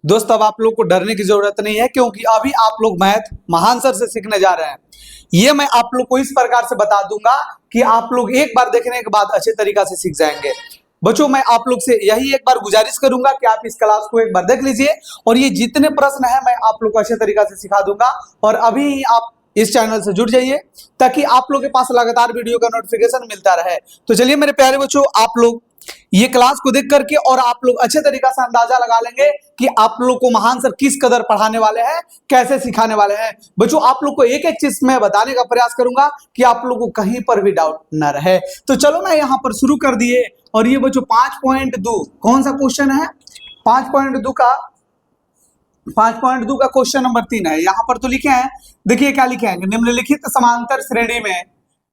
दोस्त अब आप लोग को डरने की जरूरत नहीं है, क्योंकि अभी आप लोग मैथ महान सर से सीखने जा रहे हैं। ये मैं आप लोग को इस प्रकार से बता दूंगा कि आप लोग एक बार देखने के बाद अच्छे तरीका से सीख जाएंगे। बच्चों, मैं आप लोग से यही एक बार गुजारिश करूंगा कि आप इस क्लास को एक बार देख लीजिए, और ये जितने प्रश्न है मैं आप लोग को अच्छे तरीका से सिखा दूंगा। और अभी आप इस चैनल से जुड़ जाइए ताकि आप लोग के पास लगातार वीडियो का नोटिफिकेशन मिलता रहे। तो चलिए मेरे प्यारे बच्चों, आप लोग ये क्लास को देख करके और आप लोग अच्छे तरीका से अंदाजा लगा लेंगे कि आप लोग को महान सर किस कदर पढ़ाने वाले हैं, कैसे सिखाने वाले हैं। बच्चों, आप लोग को एक एक चीज मैं बताने का प्रयास करूंगा कि आप लोग को कहीं पर भी डाउट न रहे। तो चलो ना यहाँ पर शुरू कर दिए। और ये बच्चों 5.2 कौन सा क्वेश्चन है? 5.2 का क्वेश्चन नंबर 3 है। यहाँ पर तो लिखे हैं, देखिए क्या लिखे हैं, निम्नलिखित समांतर श्रेणी में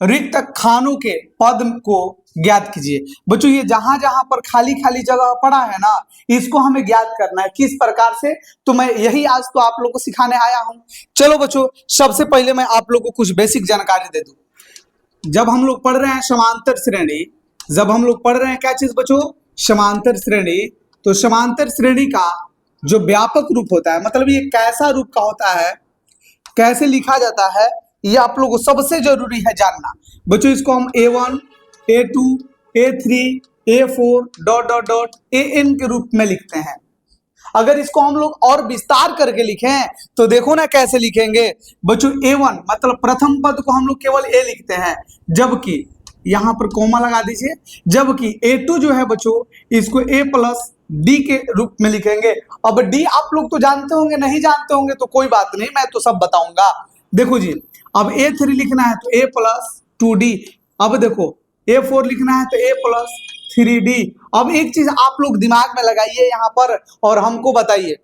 रिक्त खानों के पद को ज्ञात कीजिए। बच्चों, ये जहां जहां पर खाली खाली जगह पड़ा है ना, इसको हमें ज्ञात करना है। किस प्रकार से? तो मैं यही आज तो आप लोग को सिखाने आया हूं। चलो बच्चों, सबसे पहले मैं आप लोग को कुछ बेसिक जानकारी दे दूं। जब हम लोग पढ़ रहे हैं समांतर श्रेणी, जब हम लोग पढ़ रहे हैं क्या चीज बच्चों? समांतर श्रेणी। तो समांतर श्रेणी का जो व्यापक रूप होता है, मतलब ये कैसा रूप का होता है, कैसे लिखा जाता है, ये आप लोगों को सबसे जरूरी है जानना। बच्चों, इसको हम A1, A2, A3, A4 dot dot dot AN के रूप में लिखते हैं। अगर इसको हम लोग और विस्तार करके लिखें तो देखो ना कैसे लिखेंगे। बच्चों, A1 मतलब प्रथम पद को हम लोग केवल A लिखते हैं, जबकि यहां पर कोमा लगा दीजिए। जबकि A2 जो है बच्चों, इसको A प्लस D के रूप में लिखेंगे। अब D आप लोग तो जानते होंगे, नहीं जानते होंगे तो कोई बात नहीं, मैं तो सब बताऊंगा। देखो जी, अब A3 लिखना है तो A प्लस 2D। अब देखो A4 लिखना है तो A प्लस 3D। अब एक चीज आप लोग दिमाग में लगाइए यहाँ पर और हमको बताइए।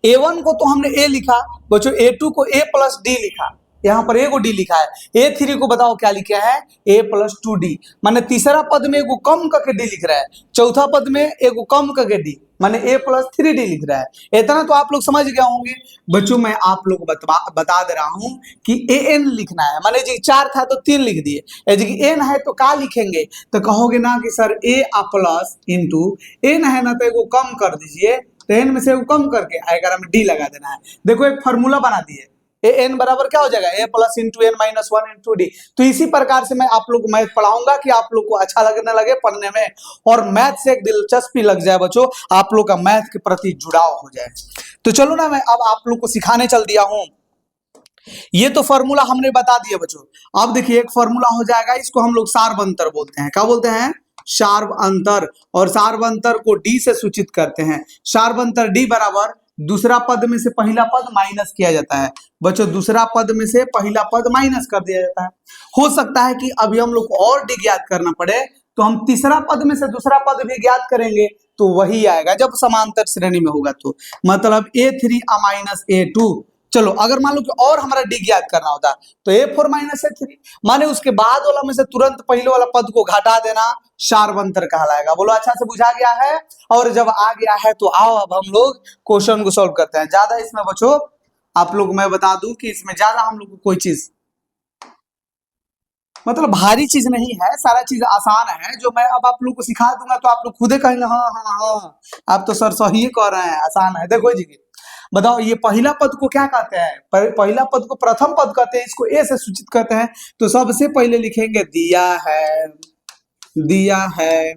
A1 को तो हमने A लिखा बच्चों, A2 को A प्लस D लिखा, यहाँ पर A को D लिखा है। A3 को बताओ क्या लिखा है? A plus 2D। माने तीसरा पद में एगो कम करके D लिख रहा है, चौथा पद में एगो कम करके D, माने A प्लस 3D लिख रहा है। इतना तो आप लोग समझ गए होंगे। बच्चों, मैं आप लोग को बता दे रहा हूं कि AN लिखना है। माने जी 4 था तो 3 लिख दिए, जी N है तो क्या लिखेंगे? तो कहोगे ना कि sir A plus into N है ना, तो एगो कम कर दीजिए, तो N में से एगो कम करके अगर हमें D लगा देना है। देखो एक फॉर्मूला बना दिए, AN बराबर क्या हो जाएगा? A plus into N minus 1 into D। तो इसी प्रकार से मैं आप लोग को मैथ पढ़ाऊंगा कि आप लोग को अच्छा लगने लगे पढ़ने में, और मैथ से एक दिलचस्पी लग जाए बच्चों, आप लोग का मैथ के प्रति जुड़ाव हो जाए। तो चलो ना, मैं अब आप लोग को सिखाने चल दिया हूं। ये तो फॉर्मूला हमने बता दिया बच्चों। अब देखिए एक फॉर्मूला हो जाएगा, इसको हम लोग सार्व अंतर बोलते हैं। क्या बोलते हैं? सार्व अंतर। और सार्व अंतर को D से सूचित करते हैं। सार्व अंतर D बराबर दूसरा पद में से पहला पद माइनस किया जाता है। बच्चों, दूसरा पद में से पहला पद माइनस कर दिया जाता है। हो सकता है कि अभी हम लोग को और D ज्ञात करना पड़े, तो हम तीसरा पद में से दूसरा पद भी ज्ञात करेंगे, तो वही आएगा जब समांतर श्रेणी में होगा। तो मतलब A3 माइनस A2। चलो, अगर मान लो कि और हमारा D ज्ञात करना होता तो A4 माइनस A3, माने उसके बाद वाला में से तुरंत पहले वाला पद को घटा देना सार्व अंतर कहलाएगा। बोलो, अच्छा से बुझा गया है? और जब आ गया है तो आओ अब हम लोग क्वेश्चन को सॉल्व करते हैं। ज्यादा इसमें बच्चों आप लोग मैं बता दूं कि इसमें ज्यादा हम लोग को कोई चीज मतलब भारी चीज नहीं है, सारा चीज आसान है। जो मैं अब आप लोग को सिखा दूंगा तो आप लोग खुदे कहेंगे हाँ हाँ हाँ, आप तो सर सही कह रहे हैं, आसान है। देखो जी, बताओ ये पहला पद को क्या कहते हैं? पहला पद को प्रथम पद कहते हैं, इसको A से सूचित करते हैं। तो सबसे पहले लिखेंगे दिया है, दिया है।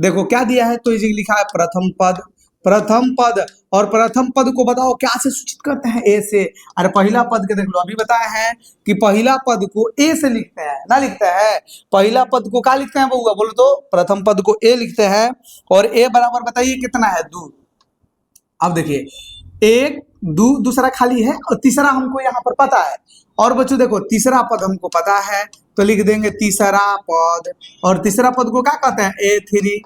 देखो क्या दिया है, तो ये लिखा है प्रथम पद, प्रथम पद। और प्रथम पद को बताओ क्या से सूचित करते हैं? A से। अरे पहला पद के देख लो, अभी बताए हैं कि पहला पद को A से लिखते हैं ना, लिखते हैं पहला पद को क्या लिखते हैं बउआ? बोलो तो प्रथम पद को A लिखते हैं। और A बराबर बताइए कितना है? 2। अब देखिए 1 2 दूसरा खाली है और तीसरा हमको यहाँ पर पता है। और बच्चों देखो तीसरा पद हमको पता है, तो लिख देंगे तीसरा पद। और तीसरा पद को क्या कहते हैं? A3।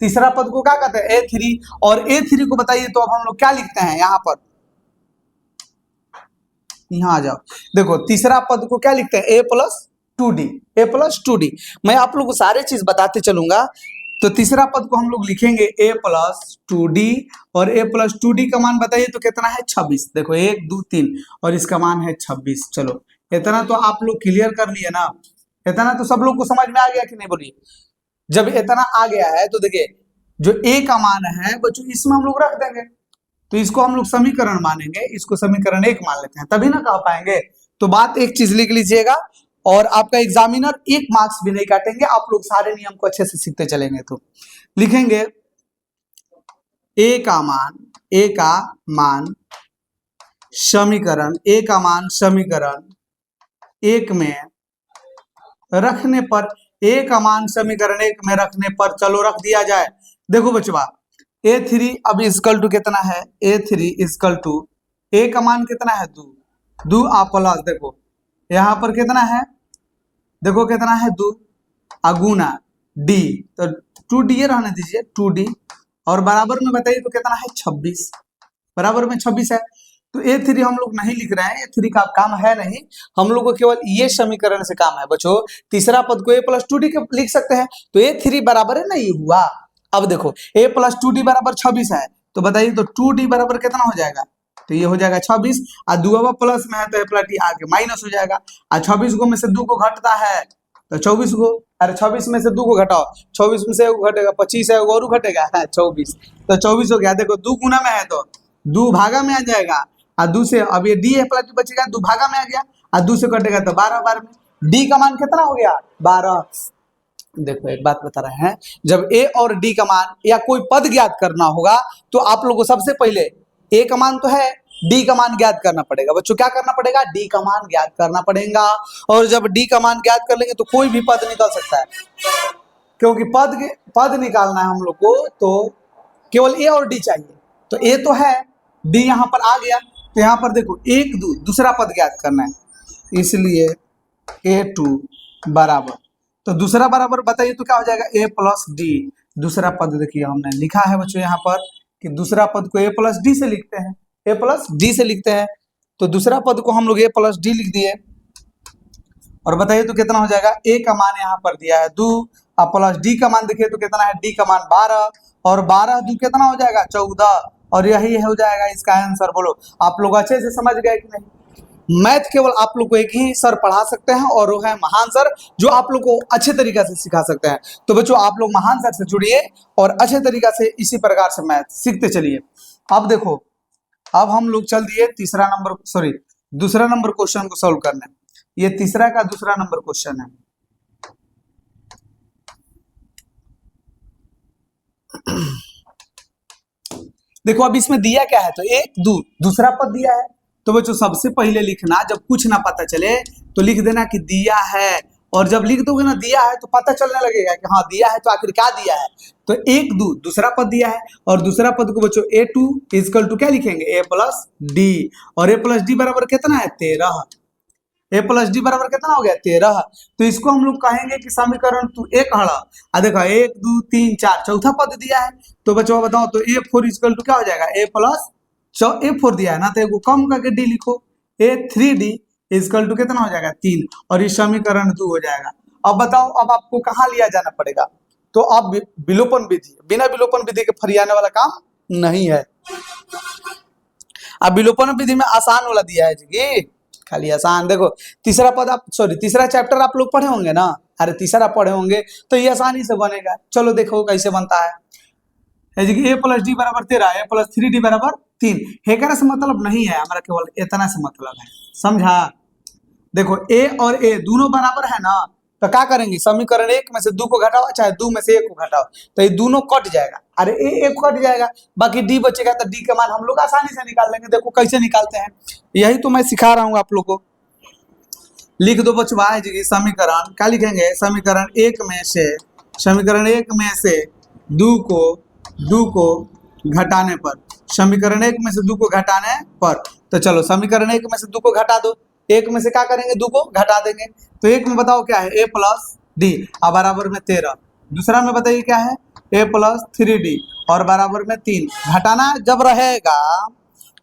तीसरा पद को क्या कहते हैं? A3। और A3 को बताइए तो अब हम लोग क्या लिखते हैं यहाँ पर? यहाँ आ जाओ, देखो तीसरा पद को क्या लिखते हैं? A plus 2D। A plus 2D। मैं आप लोग को सारे चीज बताते चलूंगा। तो तीसरा पद को हम लोग लिखेंगे A प्लस 2D। और A प्लस 2D का मान बताइए तो कितना है? 26। देखो 1 2 3 और इसका मान है 26। चलो, इतना तो आप लोग क्लियर कर लिए ना? इतना तो सब लोग को समझ में आ गया कि नहीं? बोलिए। जब इतना आ गया है तो देखिए जो A का मान है बच्चों, इसमें हम लोग रख देंगे। तो इसको हम लोग समीकरण मानेंगे, इसको समीकरण 1 मान लेते हैं, तभी ना कह पाएंगे। तो बात एक चीज लिख लीजिएगा, और आपका एग्जामिनर 1 मार्क्स भी नहीं काटेंगे, आप लोग सारे नियम को अच्छे से सीखते चलेंगे। तो लिखेंगे ए का मान समीकरण, ए का मान समीकरण 1 में रखने पर, ए का मान समीकरण 1 में रखने पर, चलो रख दिया जाए। देखो बचवा, A3 अब इक्वल टू कितना है, A3 इक्वल टू, ए का मान कितना है 2 आप प्लस, देखो यहाँ पर कितना है, देखो कितना है 2 अगुना डी, तो 2D रहने दीजिए 2D, और बराबर में बताइए तो कितना है 26, बराबर में 26 है। तो A3 हम लोग नहीं लिख रहे हैं, A3 का काम है नहीं, हम लोग को केवल ये समीकरण से काम है बच्चों। तीसरा पद को A प्लस 2D के लिख सकते हैं, तो A3 बराबर है ना, ये हुआ। अब देखो A प्लस 2D बराबर 26 है, तो बताइए तो 2D बराबर कितना हो जाएगा, तो ये हो जाएगा 26, और दुआ प्लस में है तो A आगे माइनस हो जाएगा, और 26 को में से 2 को घटता है तो 24 को, अरे 26 में से 2 को घटाओ, 24 में से 1 घटेगा, 25 है और घटेगा 24, तो 24 हो गया। देखो 2 गुना में है तो 2 भागा में आ जाएगा, और 2 से अब ये डी प्लस बचेगा, 2 भागा में आ गया, और 2 से कटेगा तो 12 बार में डी का मान कितना हो गया 12। देखो एक बात बता रहे हैं, जब ए और डी का मान या कोई पद ज्ञात करना होगा तो आप लोगों को सबसे पहले ए का मान तो है, डी का मान ज्ञात करना पड़ेगा। बच्चों क्या करना पड़ेगा, डी का मान ज्ञात करना पड़ेगा, और जब डी का मान ज्ञात कर लेंगे तो कोई भी पद निकल सकता है, क्योंकि पद निकालना है हम लोग को, तो केवल ए और डी चाहिए। तो ए तो है, डी यहाँ पर आ गया, तो यहाँ पर देखो 1 2 दूसरा पद ज्ञात करना है, इसलिए A2 बराबर, तो दूसरा बराबर बताइए तो क्या हो जाएगा A प्लस डी। दूसरा पद देखिए हमने लिखा है बच्चों यहाँ पर कि दूसरा पद को A प्लस डी से लिखते हैं, A प्लस डी से लिखते हैं, तो दूसरा पद को हम लोग A प्लस डी लिख दिए, और बताइए तो कितना हो जाएगा, A का मान यहाँ पर दिया है 2, अब प्लस डी का मान देखिए तो कितना है, डी का मान 12, और 12 2 कितना हो जाएगा 14, और यही हो जाएगा इसका आंसर। बोलो आप लोग अच्छे से समझ गए कि नहीं। मैथ केवल आप लोग को एक ही सर पढ़ा सकते हैं, और वो है महान सर, जो आप लोग को अच्छे तरीके से सिखा सकते हैं। तो बच्चों आप लोग महान सर से जुड़िए और अच्छे तरीके से इसी प्रकार से मैथ सीखते चलिए। अब देखो, अब हम लोग चल दिए दूसरा नंबर क्वेश्चन को सॉल्व करने। ये तीसरा का दूसरा नंबर क्वेश्चन है। देखो अब इसमें दिया क्या है, तो 1 2 दूसरा पद दिया है, तो बच्चों सबसे पहले लिखना, जब कुछ ना पता चले तो लिख देना कि दिया है, और जब लिख दोगे ना दिया है तो पता चलने लगेगा कि हाँ दिया है, तो आखिर क्या दिया है। तो 1 2 दूसरा पद दिया है, और दूसरा पद को बच्चों A2 इक्वल टू क्या लिखेंगे, A प्लस डी, और A प्लस डी बराबर कितना है 13, A प्लस डी बराबर कितना हो गया 13। तो इसको हम लोग कहेंगे कि समीकरण तू एक हड़ा, देखो 1 2 3 4 चौथा पद दिया है, तो बच्चों बताओ तो A4 इक्वल टू क्या हो जाएगा, A प्लस A4 दिया है ना, तो कम करके डी लिखो, A3D इक्वल टू कितना हो जाएगा 3, और इस समीकरण 2 हो जाएगा। अब बताओ अब आपको कहाँ लिया जाना पड़ेगा, तो अब विलोपन विधि, बिना विलोपन विधि के फरियाने वाला काम नहीं है। अब विलोपन विधि में आसान वाला दिया है जी, खाली आसान। देखो तीसरा पद तीसरा चैप्टर आप लोग पढ़े होंगे ना, अरे तीसरा पढ़े होंगे तो ये आसानी से बनेगा। चलो देखो कैसे बनता है। A प्लस डी बराबर 13, A प्लस 3D बराबर 3। हेकरा से मतलब नहीं है हमारा, केवल इतना से मतलब है, समझा। देखो A और A दोनों बराबर है ना, तो क्या करेंगे, समीकरण 1 में से 2 को घटाओ, चाहे 2 में से 1 को घटाओ, तो ये दोनों कट जाएगा, अरे A कट जाएगा, बाकी D बचेगा, तो D का मान हम लोग आसानी से निकाल लेंगे। देखो कैसे निकालते हैं, यही तो मैं सिखा रहा हूँ आप लोग को। लिख दो बचवा जी समीकरण, क्या लिखेंगे, समीकरण 1 में से 2 को घटाने पर, समीकरण 1 में से 2 को घटाने पर, तो चलो समीकरण 1 में से 2 को घटा दो, 1 में से क्या करेंगे 2 को घटा देंगे, तो 1 में बताओ क्या है, A प्लस डी और बराबर में 13, दूसरा में बताइए क्या है, A प्लस 3D और बराबर में 3। घटाना जब रहेगा,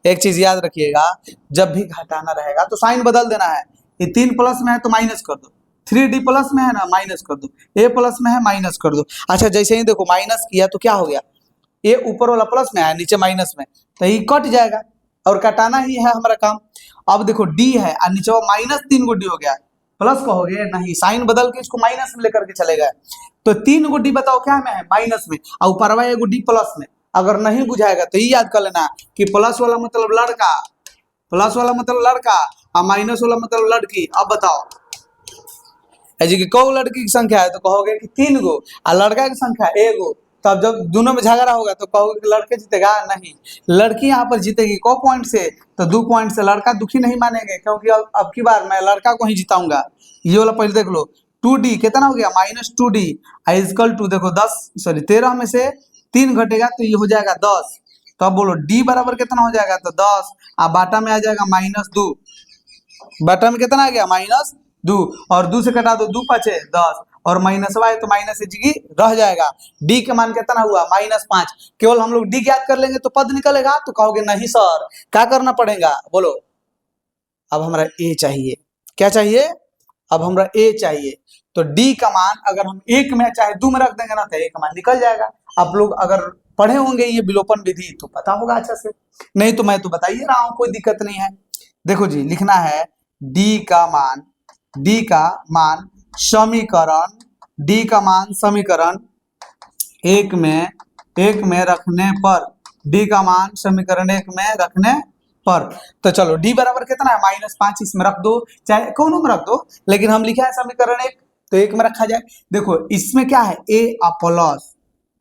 एक चीज याद रखिएगा, जब भी घटाना रहेगा तो साइन बदल देना है, ये 3 प्लस में है तो माइनस कर दो, 3D प्लस में है ना माइनस कर दो, A प्लस में है माइनस कर दो। अच्छा जैसे ही देखो माइनस किया तो क्या हो गया, A ऊपर वाला प्लस में है नीचे माइनस में, तो ये कट जाएगा और कटाना ही है हमारा काम। अब देखो D है और नीचे वो माइनस 3 गो D हो गया, प्लस कहोगे नहीं, साइन बदल के इसको माइनस में लेकर के चले गए, तो 3 गो D बताओ क्या में है, माइनस में, और ऊपर एगो D प्लस में, अगर नहीं बुझाएगा तो ये याद कर लेना कि प्लस वाला मतलब लड़का, प्लस वाला मतलब लड़का और माइनस वाला मतलब लड़की। अब बताओ ऐसे कि कौ लड़की की संख्या है तो कहोगे कि 3 गो, और लड़का की संख्या 1 गो। तब जब दोनों में झगड़ा होगा तो कहोगे कि लड़के जीतेगा, नहीं, लड़की यहाँ पर जीतेगी। को पॉइंट से? तो 2 पॉइंट से। लड़का दुखी नहीं मानेंगे क्योंकि अब की बार मैं लड़का को ही जिताऊंगा। ये वाला पहले देख लो, 2d कितना हो गया, -2d इजकल टू, देखो 13 में से 3 घटेगा तो ये हो जाएगा 10। तो अब बोलो d बराबर कितना हो जाएगा, तो 10, और बाटा में आ जाएगा -2। बाटा में कितना आ गया, -2, और 2 से कटा दो, 2 5 10, और माइनसवा है तो माइनस जी रह जाएगा। डी के मान कितना हुआ, -5। केवल हम लोग डी ज्ञात कर लेंगे तो पद निकलेगा। तो कहोगे नहीं सर, क्या करना पड़ेगा, बोलो। अब हमारा ए चाहिए, क्या चाहिए, अब हमारा ए चाहिए। तो डी का मान अगर हम 1 में चाहे 2 में रख देंगे ना तो ए का मान निकल जाएगा। आप लोग अगर पढ़े होंगे ये विलोपन विधि तो पता होगा अच्छा से, नहीं तो मैं तो बताइए रहा हूं, कोई दिक्कत नहीं है। देखो जी, लिखना है डी का मान समीकरण, डी का मान समीकरण 1 में रखने पर, डी का मान समीकरण 1 में रखने पर। तो चलो डी बराबर कितना है, -5, इसमें रख दो, चाहे कोनो में रख दो, लेकिन हम लिखा है समीकरण 1 तो 1 में रखा जाए। देखो इसमें क्या है, ए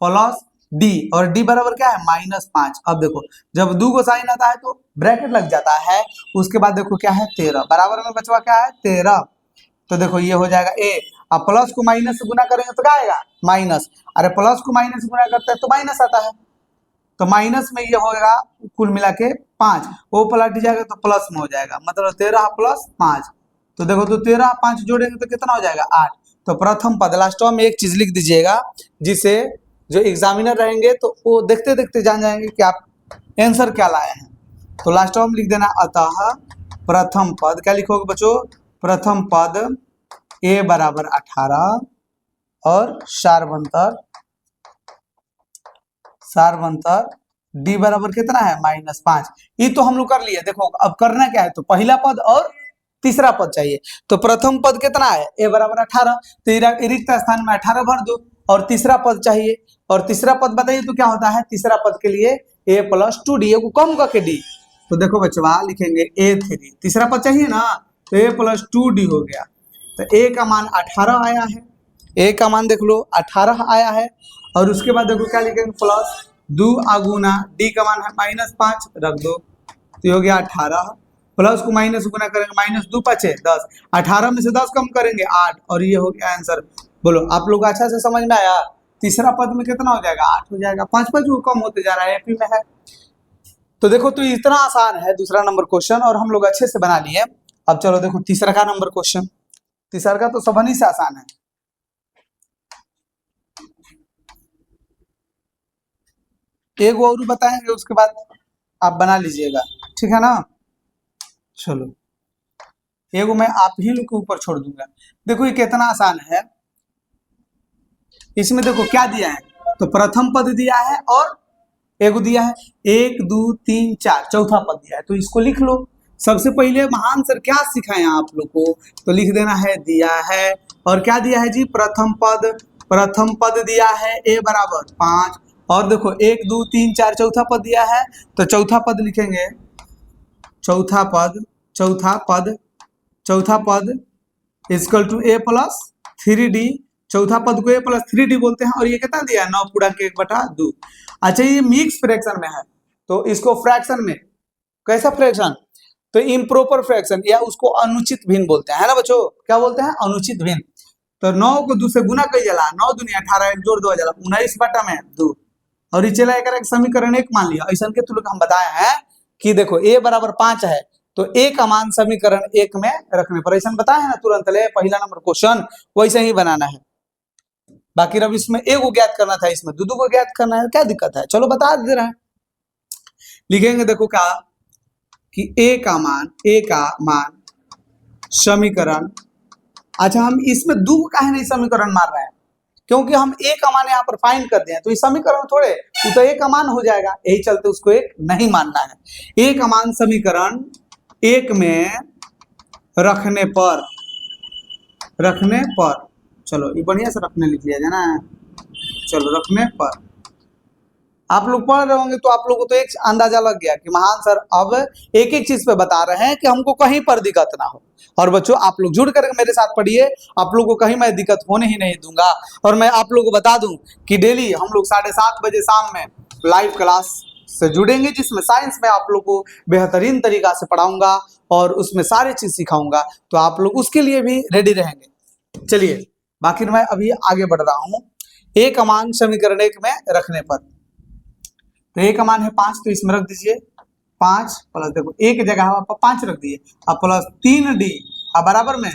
प्लस डी, और डी बराबर क्या है, -5। अब देखो जब 2 को साइन आता है तो ब्रैकेट लग जाता है, उसके बाद देखो क्या है 13, बराबर में बचवा क्या है 13। तो देखो ये हो जाएगा ए, अब प्लस को माइनस से गुना करेंगे तो क्या आएगा, माइनस। अरे प्लस को माइनस से गुना करते हैं तो माइनस आता है, तो माइनस में ये होगा कुल मिला के 5, वो पलट जाएगा तो प्लस में हो जाएगा, मतलब 13 + 5। तो देखो तो 13 5 जोड़ेंगे तो कितना हो जाएगा, 8। तो प्रथम पद, लास्ट में एक चीज लिख दीजिएगा जिसे जो एग्जामिनर रहेंगे तो वो देखते देखते जान जाएंगे कि आप आंसर क्या लाए हैं। तो लास्ट में लिख देना अतः प्रथम पद, क्या लिखोगे बच्चों, प्रथम पद a बराबर 18 और सारवंतर d बराबर कितना है, -5। ये तो हम लोग कर लिए। देखो अब करना क्या है, तो पहला पद और तीसरा पद चाहिए। तो प्रथम पद कितना है, a बराबर 18, तो रिक्त स्थान में 18 भर दो, और तीसरा पद चाहिए, और तीसरा पद बताइए तो क्या होता है, तीसरा पद के लिए a + 2d को कम करके d। तो देखो बच्चों लिखेंगे a3, तीसरा पद चाहिए ना, तो a + 2d हो गया। तो a का मान 18 आया है, a का मान देख लो 18 आया है, और उसके बाद देखो क्या लिखेंगे, प्लस 2 गुना d का मान है -5 रख दो, तो हो गया 18, प्लस को माइनस गुना करेंगे, -2 5 10, 18 में से 10 कम करेंगे 8, और ये हो गया आंसर। बोलो आप लोग अच्छा से समझ में आया, तीसरा पद में कितना हो जाएगा, 8 हो जाएगा। 5 वो कम होते जा रहा है, एपी में है। तो देखो तो इतना आसान है दूसरा नंबर क्वेश्चन, और हम लोग अच्छे से बना लिए। अब चलो देखो तीसरा का नंबर क्वेश्चन, तीसरा का तो सबनी से आसान है। एक वो और बताएंगे, उसके बाद आप बना लीजिएगा, ठीक है ना। चलो एगो मैं आप ही लोग के ऊपर छोड़ दूंगा। देखो ये कितना आसान है, इसमें देखो क्या दिया है, तो प्रथम पद दिया है और एगो दिया है 1 2 3 4, चौथा पद दिया है, तो इसको लिख लो। सबसे पहले महान सर क्या सिखाए आप लोग को, तो लिख देना है दिया है, और क्या दिया है जी, प्रथम पद दिया है a बराबर 5, और देखो 1 2 3 4 चौथा पद दिया है, तो चौथा पद लिखेंगे, चौथा पद इक्वल टू a + 3d, चौथा पद को a + 3d बोलते हैं, और ये कितना दिया है, 9 पूरा के 1/2। अच्छा ये मिक्स फ्रैक्शन में है, तो इसको फ्रैक्शन में, कैसा फ्रैक्शन, तो इम्प्रॉपर फ्रैक्शन, या उसको अनुचित भिन्न बोलते हैं, है ना बच्चों, क्या बोलते हैं, अनुचित भिन्न। तो 9 को 2 से गुना कर जाला, 9 दूनी 18, 1 जोड़ 2 जाला 19/2, और ये चला एक समीकरण 1 मान लिया। ऐसा के तुम हम बताए हैं कि देखो a बराबर 5 है, तो a का मान समीकरण 1 में रखने पर, ऐसा बताए हैं ना तुरंत ले पहला नंबर क्वेश्चन, वैसे ही बनाना है। बाकी रब इसमें a को ज्ञात करना था, इसमें 2 को ज्ञात करना है, क्या दिक्कत है, चलो बता दे रहे हैं। लिखेंगे देखो क्या कि a का मान समीकरण, अच्छा हम इसमें 2 काहे नहीं समीकरण मार रहे हैं, क्योंकि हम a का मान यहाँ पर फाइंड कर दिए, तो ये समीकरण थोड़े, वो तो a का मान हो जाएगा, यही चलते उसको एक नहीं मानना है। a का मान समीकरण 1 में रखने पर, चलो ये बढ़िया से रखने लिख लिया जाए ना, चलो रखने पर, आप लोग पढ़ रहे होंगे तो आप लोगों को तो एक अंदाजा लग गया कि महान सर अब एक एक चीज पे बता रहे हैं कि हमको कहीं पर दिक्कत ना हो। और बच्चों आप लोग जुड़ कर मेरे साथ पढ़िए, आप लोगों को कहीं मैं दिक्कत होने ही नहीं दूंगा। और मैं आप लोगों को बता दूं कि डेली हम लोग 7:30 बजे शाम में लाइव क्लास से जुड़ेंगे, जिसमें साइंस में आप लोग को बेहतरीन तरीका से पढ़ाऊंगा और उसमें सारी चीज सिखाऊंगा, तो आप लोग उसके लिए भी रेडी रहेंगे। चलिए बाकी मैं अभी आगे बढ़ रहा हूँ। ए का मान समीकरण 1 में रखने पर, तो ए का मान है 5, तो इसमें रख दीजिए 5 प्लस, देखो ए की जगह आप 5 रख दिए, अब प्लस 3d अब बराबर में,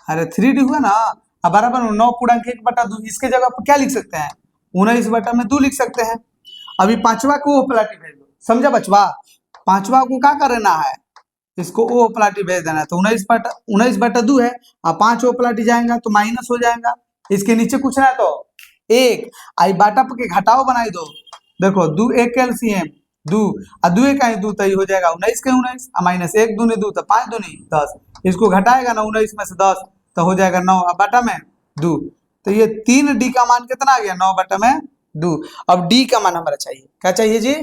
अरे 3d हुआ ना, अब बराबर में 9 पूर्णांक 1/2, इसके जगह पर क्या लिख सकते हैं 19/2 लिख सकते हैं। अभी पांचवा को ओ पलाटी भेज दो, समझा बचवा, पांचवा को क्या करना है, इसको ओ पलाटी भेज देना है, तो 19/2 है, अब 5 ओ पलाटी जाएगा तो माइनस हो जाएगा, इसके नीचे कुछ ना तो 1 आई बाटा के घटाओ बनाई दो, देखो 2 1 कैल्सियम 2 और 2 का 2 तो हो जाएगा 19 के 19, माइनस 1 दूनी 2 तो 5 दूनी 10, इसको घटाएगा ना 19 में से 10 तो हो जाएगा 9 अब बाटा में 2, तो ये 3d का मान कितना आ गया 9/2। अब d का मान हमारा चाहिए, क्या चाहिए जी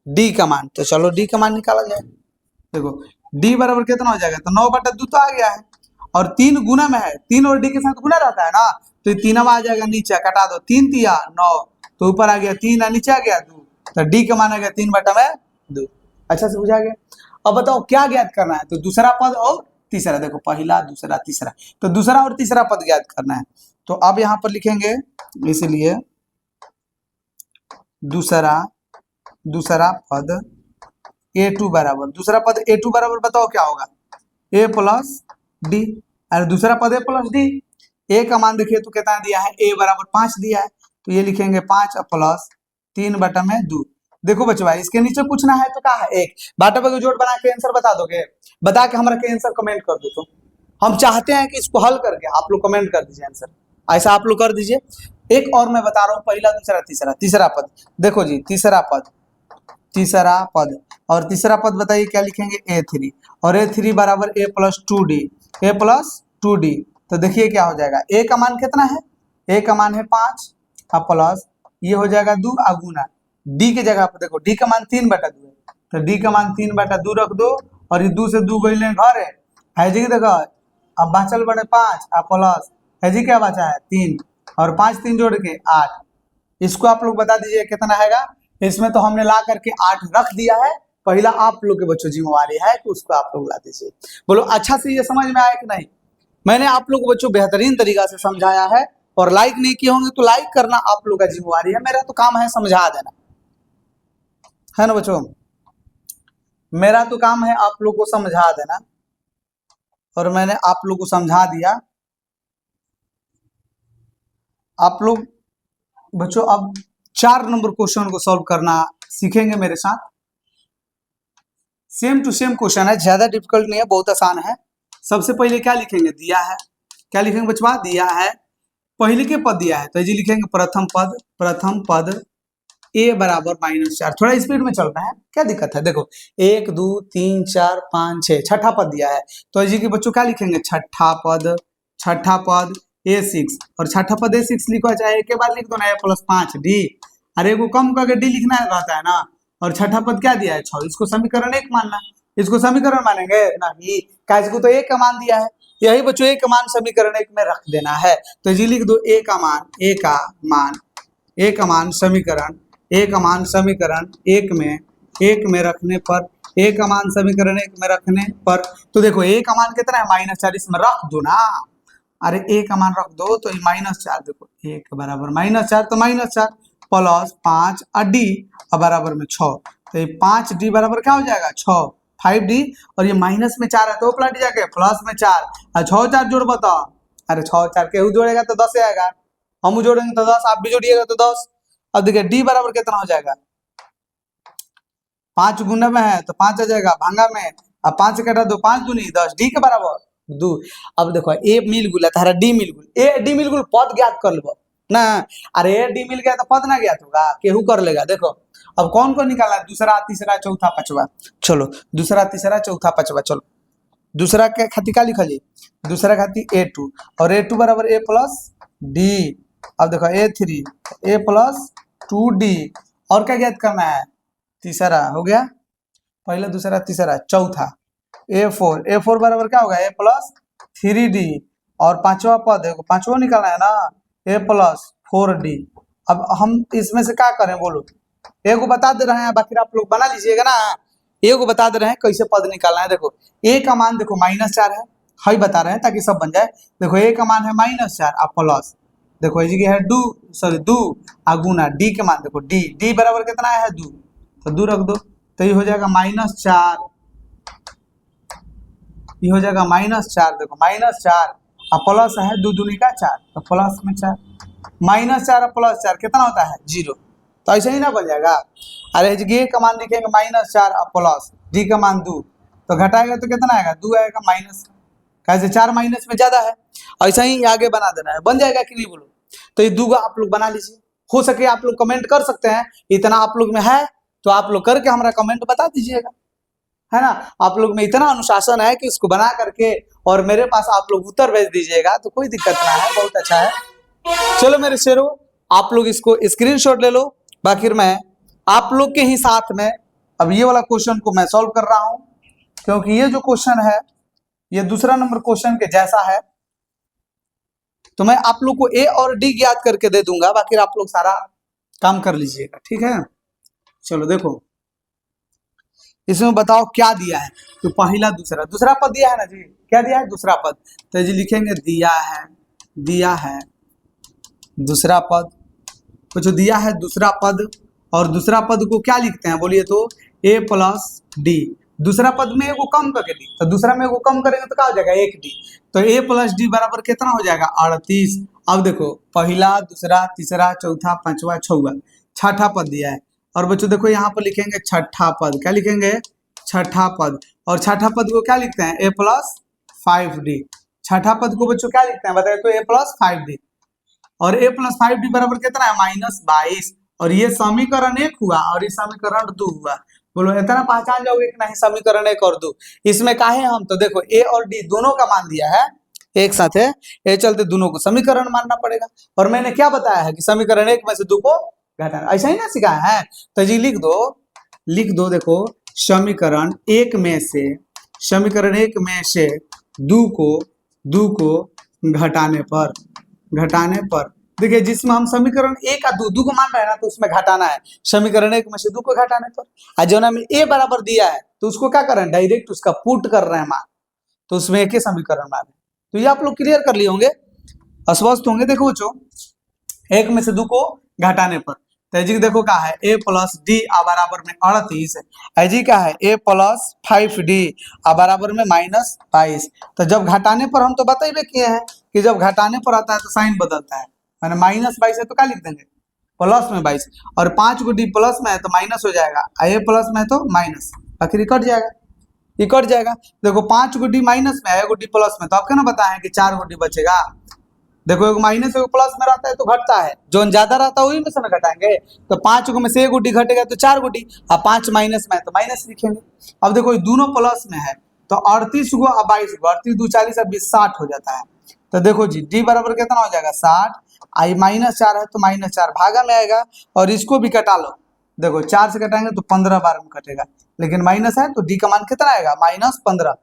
d का मान, तो चलो d का मान निकाला जाए। देखो d बराबर कितना हो जाएगा, तो 9/2 तो आ गया है, और 3 गुना में है, 3 और d के साथ गुना रहता है ना, तो 3 आ जाएगा नीचे, कटा दो 3 तिया 9, तो ऊपर आ गया 3 और नीचे आ गया 2, तो d का मान आ गया 3/2। अच्छा से बुझा गया। अब बताओ क्या ज्ञात करना है, तो दूसरा पद और तीसरा, देखो पहला दूसरा तीसरा, तो दूसरा और तीसरा पद ज्ञात करना है, तो अब यहाँ पर लिखेंगे, इसलिए दूसरा पद a2 बराबर, दूसरा पद a2 बराबर बताओ क्या होगा, a प्लस डी, अरे दूसरा पद a प्लस डी, a का मान देखिए तो कितना दिया है, a बराबर 5 दिया है, तो ये लिखेंगे 5 प्लस 3/2। देखो बच्चों इसके नीचे पूछना है तो क्या है 1, बाटा पर जोड़ बना के आंसर बता दोगे, बता के हमारा के आंसर कमेंट कर दो, तो हम चाहते हैं कि इसको हल करके आप लोग कमेंट कर दीजिए आंसर, ऐसा आप लोग कर दीजिए। एक और मैं बता रहा हूँ, पहला दूसरा तीसरा, तीसरा पद देखो जी, तीसरा पद और तीसरा पद बताइए क्या लिखेंगे a3, और a3 बराबर a प्लस 2d, तो देखिए क्या हो जाएगा, a का मान कितना है, a का मान है 5 और प्लस ये हो जाएगा 2 गुना d के जगह पर, देखो d का मान 3/2 है, तो d का मान 3/2 रख दो, और ये 2 से 2 गई घर है जी, देखो अब बचल बड़े 5 और प्लस है जी, क्या बचा है 3, और 5 3 जोड़ के 8, इसको आप लोग बता दीजिए कितना हैगा, इसमें तो हमने ला करके 8 रख दिया है, पहला आप लोग के बच्चों जिम्मेवारी है कि उसको आप लोग ला दीजिए। बोलो अच्छा से ये समझ में आया कि नहीं, मैंने आप लोग को बच्चों बेहतरीन तरीका से समझाया है, और लाइक नहीं किए होंगे तो लाइक करना आप लोग का जिम्मेवारी है, मेरा तो काम है समझा देना, है ना बच्चों, मेरा तो काम है आप लोग को समझा देना, और मैंने आप लोग को समझा दिया। आप लोग बच्चों अब 4 नंबर क्वेश्चन को सॉल्व करना सीखेंगे मेरे साथ, सेम टू सेम क्वेश्चन है, ज्यादा डिफिकल्ट नहीं है, बहुत आसान है। सबसे पहले क्या लिखेंगे, दिया है, क्या लिखेंगे बच्चों, दिया है पहले के पद दिया है, तो जी लिखेंगे प्रथम पद a बराबर -4, थोड़ा स्पीड में चलना है, क्या दिक्कत है, देखो 1 2 3 4 5 6, छठा पद दिया है, तो जी के बच्चों क्या लिखेंगे, छठा पद a6, और छठा पद a6 लिखो, चाहे एक बार लिख दो ना, a प्लस 5d, अरे को कम करके d लिखना रहता है ना, और छठा पद क्या दिया है 6, इसको समीकरण 1 मानना, इसको समीकरण मानेंगे नहीं, काज को तो a का मान दिया है, यही बच्चों a का मान समीकरण 1 में रख देना है, तो जी लिख दो a का मान समीकरण 1 में रखने पर, a का मान समीकरण 1 में रखने पर, तो देखो a का मान कितना है -4, इसमें रख दो ना, अरे a का मान रख दो तो -4, देखो 1 बराबर -4, तो -4 प्लस 5 और d बराबर में 6, तो ये 5d बराबर क्या हो जाएगा 6 5d, और ये माइनस में 4 है तो पलट जाके प्लस में 4, और 6 4 जोड़ बताओ, अरे 6 4 केहू जोड़ेगा तो 10 आएगा, हम जोड़ेंगे तो 10, आप भी जोड़िएगा तो 10। अब देखिए d बराबर कितना हो जाएगा, 5 गुना में है तो 5 आ जाएगा, भांगा में अब 5 कटा दो 5 दूनी 10, d के बराबर 2। अब देखो a मिल गुला तारा d मिल गुल, a d मिल गुल पद ज्ञात कर लो ना, अरे a d मिल गया तो पद ना ज्ञात होगा, केहू कर लेगा। देखो अब कौन कौन निकाला, दूसरा तीसरा चौथा पांचवा, चलो दूसरा तीसरा चौथा पांचवा, चलो दूसरा के खातिर क्या लिखा जी, दूसरा खातिर a2, और a2 बराबर a प्लस d, अब देखो a3 a प्लस 2d, और क्या ज्ञात करना है, तीसरा हो गया, पहला दूसरा तीसरा चौथा a4 बराबर क्या होगा, a प्लस 3d, और पांचवा पद है, पांचवा निकालना है ना, a प्लस 4d। अब हम इसमें से क्या करें बोलो, ए को बता दे रहे हैं, बाकी आप लोग बना लीजिएगा ना, ए को बता दे रहे हैं कैसे पद निकालना है। देखो ए का मान देखो -4 है, हाई बता रहे हैं ताकि सब बन जाए। देखो ए का मान है -4 आप प्लस, देखो ये जगह है दू गुना डी के मान देखो डी बराबर कितना है 2, तो 2 रख दो, तो ये हो जाएगा -4, ये हो जाएगा -4, देखो -4 और प्लस है 2 दूनी का 4, तो प्लस में 4, -4 और +4 कितना होता है 0, तो ऐसे ही ना बन जाएगा। अरे ये का मान लिखेंगे -4 और प्लस डी का मान 2, तो घटाएगा तो कितना आएगा 2 आएगा माइनस, कैसे 4 माइनस में ज्यादा है, ऐसा ही आगे बना देना है, बन जाएगा कि नहीं बोलो। तो ये 2 आप लोग बना लीजिए, हो सके आप लोग कमेंट कर सकते हैं, इतना आप लोग में है तो आप लोग करके हमारा कमेंट बता दीजिएगा, है ना। आप लोग में इतना अनुशासन है कि इसको बना करके और मेरे पास आप लोग उत्तर भेज दीजिएगा, तो कोई दिक्कत ना है, बहुत अच्छा है। चलो मेरे शेरों, आप लोग इसको स्क्रीनशॉट ले लो, बाकी मैं आप लोग के ही साथ में अब ये वाला क्वेश्चन को मैं सॉल्व कर रहा हूं, क्योंकि ये जो क्वेश्चन है ये दूसरा नंबर क्वेश्चन के जैसा है, तो मैं आप लोग को ए और डी ज्ञात करके दे दूंगा, बाकी आप लोग सारा काम कर लीजिएगा, ठीक है। चलो देखो इसमें बताओ क्या दिया है, तो पहला दूसरा पद दिया है ना जी, क्या दिया है दूसरा पद, तो जी लिखेंगे दिया है दूसरा पद, तो जो दिया है दूसरा पद, और दूसरा पद को क्या लिखते हैं बोलिए, तो a प्लस डी, दूसरा पद में एगो कम करके दी, तो दूसरा में एगो कम करेंगे तो क्या हो जाएगा 1d, तो a प्लस डी बराबर कितना हो जाएगा 38। अब देखो पहला दूसरा तीसरा चौथा पांचवा छठा, छठा पद दिया है, और बच्चों देखो यहाँ पर लिखेंगे छठा पद, क्या लिखेंगे छठा पद, और छठा पद को क्या लिखते हैं a प्लस 5d, छठा पद को बच्चों क्या लिखते हैं बताइए, तो a प्लस 5d, और a प्लस 5d बराबर कितना है -22, और ये समीकरण 1 हुआ और ये समीकरण 2 हुआ। बोलो इतना पहचान जाओगे कि नहीं, समीकरण 1 और 2 इसमें काहे हम, तो देखो a और d दोनों का मान दिया है एक साथ है, ये चलते दोनों को समीकरण मानना पड़ेगा, और मैंने क्या बताया है कि समीकरण 1 में से 2 को घटाना, ऐसा ही ना सिखाया है। तो जी लिख दो देखो समीकरण 1 में से 2 को घटाने पर देखिए, जिसमें हम समीकरण 1 का 2 को मान रहे हैं ना, तो उसमें घटाना है, समीकरण 1 में से 2 को घटाने पर, और जो हमें a बराबर दिया है तो उसको क्या कर रहे हैं, डायरेक्ट उसका पुट कर रहे हैं मान, तो उसमें एक ही समीकरण मान है। तो ये आप लोग क्लियर कर लिए होंगे, अस्वस्थ होंगे। देखो बच्चों 1 में से 2 को घटाने पर, तो जी देखो क्या है a प्लस डी बराबर में 38, जी क्या है a प्लस 5d बराबर में -22। तो जब घटाने पर हम तो बताइए किए हैं कि जब घटाने पर आता है तो साइन बदलता है, मैंने -22 है तो क्या लिख देंगे प्लस में 22, और 5 को डी प्लस में है तो माइनस हो जाएगा, a प्लस में है तो माइनस, आखिर ये कट जाएगा। देखो 5 को डी माइनस में है, एगो डी प्लस में, तो आपको ना बताएं कि 4 को डी बचेगा। देखो एक माइनस एगो प्लस में रहता है तो घटता है, जो ज्यादा रहता है वही में से ना घटाएंगे, तो 5 को में से 1 गुड्डी घटेगा तो 4 गुड्डी, और 5 माइनस में है तो माइनस लिखेंगे। अब देखो ये दोनों प्लस में है तो 38 को और 22 को, 38 2 40 और 20 60 हो जाता है। तो देखो जी डी बराबर कितना हो जाएगा 60, आई -4 है तो -4 भागा में आएगा, और इसको भी कटा लो, देखो 4 से कटाएंगे तो 15 बार में कटेगा, लेकिन माइनस है तो डी का मान कितना आएगा -15।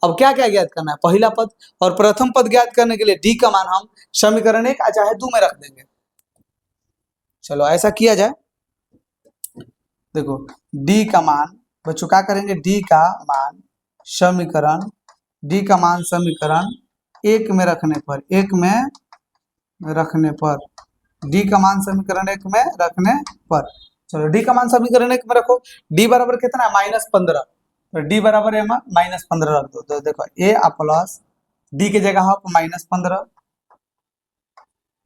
अब क्या क्या ज्ञात करना है, पहला पद और प्रथम पद ज्ञात करने के लिए डी का मान हम समीकरण 1 चाहे 2 में रख देंगे। चलो ऐसा किया जाए, देखो डी का मान बच्चों क्या करेंगे, डी का मान समीकरण 1 में रखने पर, डी का मान समीकरण 1 में रखने पर, चलो डी का मान समीकरण 1 में रखो, डी बराबर कितना है -15, तो डी बराबर है -15 रख दो, तो देखो ए प्लस डी की जगह आप -15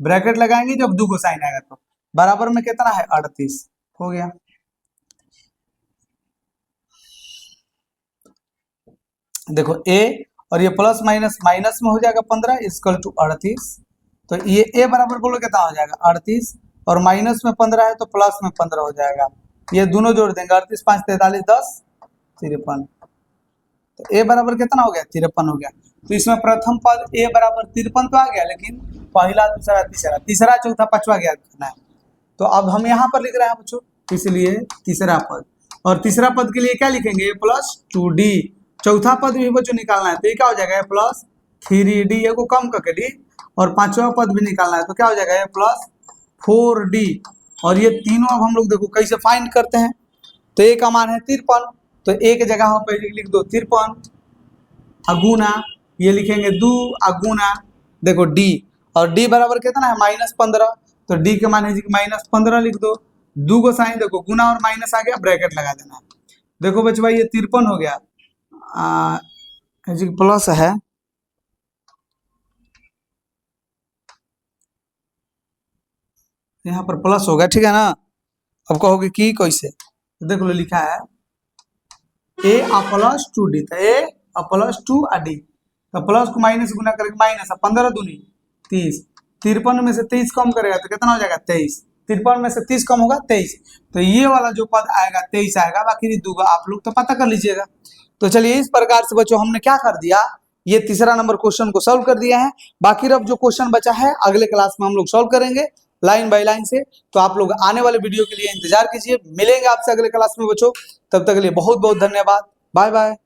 ब्रैकेट लगाएंगे, जब 2 को साइन आएगा तो बराबर में कितना है 38 हो गया। देखो ए और ये प्लस माइनस माइनस में हो जाएगा 15 इक्वल टू 38, तो ये ए बराबर बोलो कितना हो जाएगा 38, और माइनस में 15 है तो प्लस में 15 हो जाएगा, ये दोनों जोड़ देंगे 38 5 43 10 53, तो ए बराबर कितना हो गया 53 हो गया। तो इसमें प्रथम पद ए बराबर 53 तो आ गया, लेकिन पहला दूसरा तीसरा चौथा पांचवा ज्ञात करना है। तो अब हम यहाँ पर लिख रहे हैं बच्चों, इसलिए तीसरा पद, और तीसरा पद के लिए क्या लिखेंगे, +2d। चौथा पद भी बच्चों निकालना है, तो ये क्या हो जाएगा, +3d, ये को कम करके d, और पांचवा पद भी निकालना है, तो क्या हो जाएगा, +4d। और ये तीनों अब हम लोग देखो कैसे फाइंड करते हैं। तो ए का मान है 53, तो ए की जगह पहले लिख दो 53, अगुना ये लिखेंगे 2 अगुना देखो डी, और डी बराबर कितना है, -15, तो डी के मान है -15 लिख दो। 2 को साइन देखो, गुना और माइनस आ गया, ब्रैकेट लगा देना है। देखो बच्चों ये 53 हो गया, प्लस है, यहाँ पर प्लस होगा, ठीक है ना। अब कहोगे कि कैसे, तो देख लो लिखा है a+2d, तो a+2d, तो प्लस को माइनस गुना करके माइनस, 15 दूनी 30, 53 में से 23 कम करेगा तो कितना हो जाएगा, 23, 53 में से 30 कम होगा 23, तो ये वाला जो पद आएगा 23 आएगा, बाकी दूंगा आप लोग तो पता कर लीजिएगा। तो चलिए इस प्रकार से बच्चों हमने क्या कर दिया, ये तीसरा नंबर क्वेश्चन को सॉल्व कर दिया है। बाकी अब जो क्वेश्चन बचा है अगले क्लास में हम लोग सॉल्व करेंगे लाइन बाय लाइन से। तो आप लोग आने वाले वीडियो के लिए इंतजार कीजिए, मिलेंगे आपसे अगले क्लास में बच्चों, तब तक के लिए बहुत बहुत धन्यवाद, बाय बाय।